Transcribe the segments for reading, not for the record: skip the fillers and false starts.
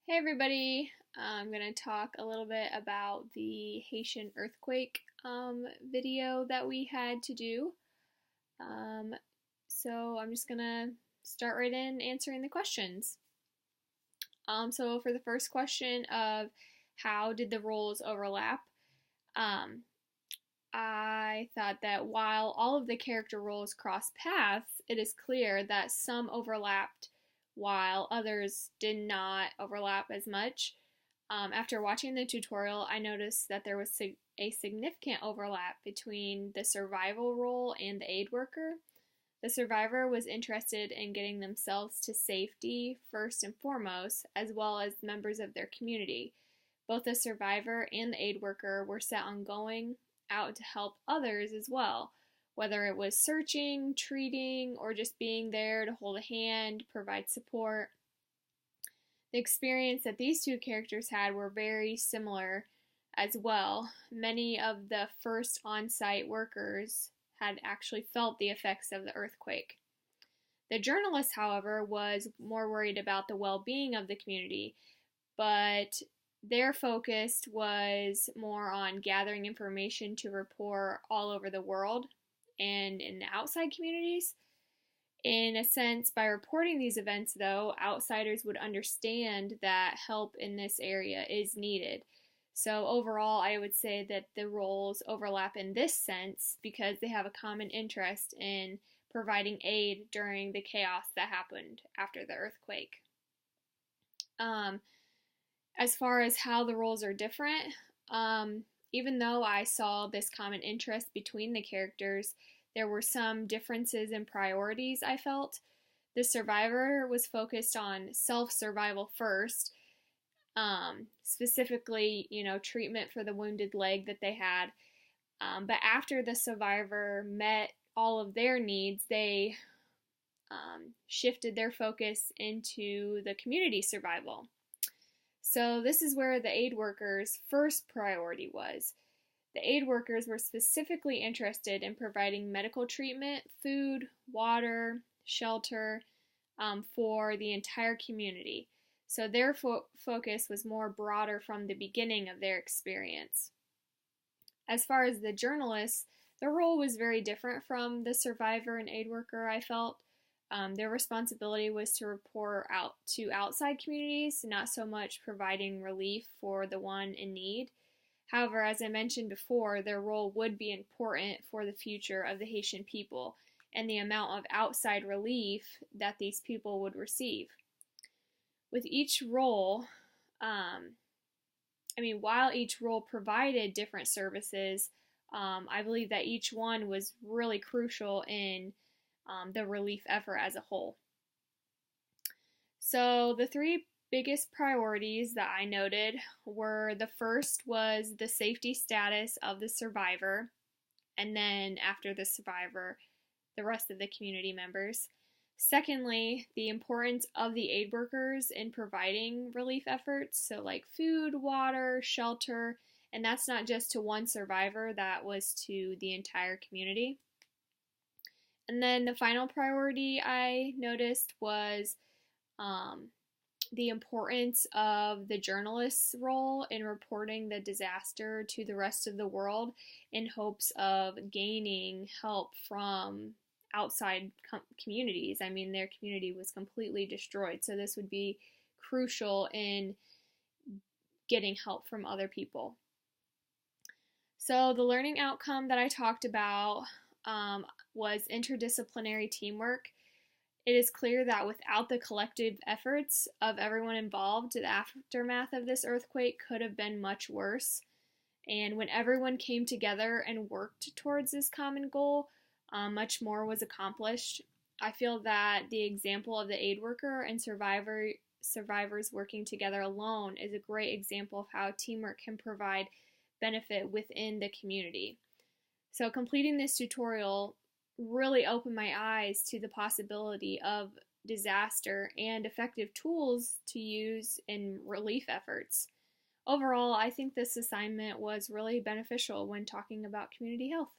Hey everybody, I'm going to talk a little bit about the Haitian earthquake video that we had to do. Um, so I'm just going to start right in answering the questions. So for the first question of how did the roles overlap, um, I thought that while all of the character roles cross paths, it is clear that some overlapped while others did not overlap as much. After watching the tutorial, I noticed that there was a significant overlap between the survival role and the aid worker. The survivor was interested in getting themselves to safety first and foremost, as well as members of their community. Both the survivor and the aid worker were set on going out to help others as well, whether it was searching, treating, or just being there to hold a hand, provide support. The experience that these two characters had were very similar as well. Many of the first on site workers had actually felt the effects of the earthquake. The journalist, however, was more worried about the well being of the community, but their focus was more on gathering information to report all over the world and in the outside communities. In a sense, by reporting these events, though, outsiders would understand that help in this area is needed. So, overall, I would say that the roles overlap in this sense because they have a common interest in providing aid during the chaos that happened after the earthquake. Um, as far as how the roles are different, even though I saw this common interest between the characters, there were some differences in priorities I felt. The survivor was focused on self-survival first, specifically, treatment for the wounded leg that they had. But after the survivor met all of their needs, they shifted their focus into the community survival. So this is where the aid workers' first priority was. The aid workers were specifically interested in providing medical treatment, food, water, shelter for the entire community. So their focus was more broader from the beginning of their experience. As far as the journalists, their role was very different from the survivor and aid worker, I felt. Their responsibility was to report out to outside communities, not so much providing relief for the one in need. However, as I mentioned before, their role would be important for the future of the Haitian people and the amount of outside relief that these people would receive. With each role, while each role provided different services, I believe that each one was really crucial in the relief effort as a whole. So the three biggest priorities that I noted were: the first was the safety status of the survivor, and then after the survivor, the rest of the community members. Secondly, the importance of the aid workers in providing relief efforts, so like food, water, shelter, and that's not just to one survivor, that was to the entire community. And then the final priority I noticed was the importance of the journalist's role in reporting the disaster to the rest of the world in hopes of gaining help from outside communities. I mean, their community was completely destroyed, so this would be crucial in getting help from other people. So the learning outcome that I talked about was interdisciplinary teamwork. It is clear that without the collective efforts of everyone involved, the aftermath of this earthquake could have been much worse. And when everyone came together and worked towards this common goal, much more was accomplished. I feel that the example of the aid worker and survivors working together alone is a great example of how teamwork can provide benefit within the community. So completing this tutorial really opened my eyes to the possibility of disaster and effective tools to use in relief efforts. Overall, I think this assignment was really beneficial when talking about community health.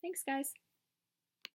Thanks, guys.